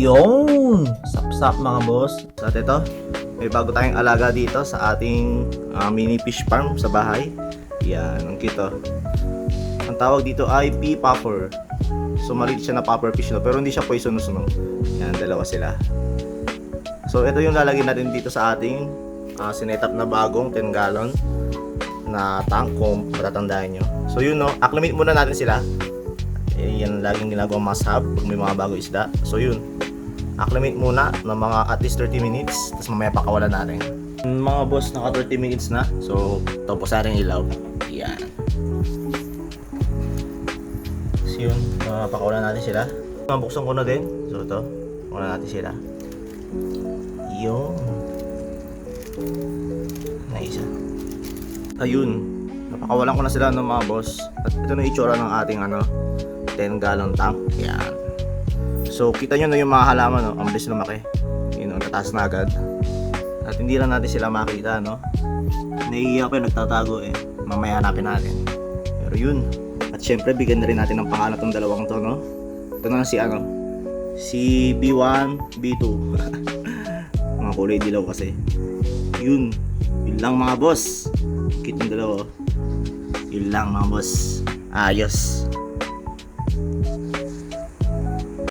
Yun! Sap-sap mga boss. So at ito, may bago tayong alaga dito sa ating mini fish farm sa bahay. Yan, ang cute oh. Ang tawag dito ay pea popper. So maliit siya na popper fish no, pero hindi siya poisonous no. Yan, dalawa sila. So ito yung lalagyan natin dito sa ating sinetap na bagong 10 gallon na tank kung matatandaan nyo. So yun no, acclimate muna natin sila. Yan laging ginagawa must have pag may mga bago isda. So yun, acclimate muna ng mga at least 30 minutes, tapos mamaya pakawalan natin. Mga boss, naka 30 minutes na. So tapos natin ilaw. Yan. So yun, pakawalan natin sila. Buksan ko na din. So ito, pakawalan natin sila. Yun. Nice. Ayun, napakawalan ko na sila ng mga boss. At ito na itsura ng ating 10 gallon tank. Yan. So kita nyo na yung mga halaman no? Ang bilis lumaki. Yun, tataas na agad. At hindi lang natin sila makita no. Naiiyak pa yung nagtatago eh. Mamaya hanapin natin. Pero yun. At syempre bigyan na rin natin ng pangalan tong dalawang to no. Ito na si B1, B2. Mga kulay dilaw kasi. Yun. Yun lang mga boss. Cute yung dalawa. Yun lang mga boss. Ayos.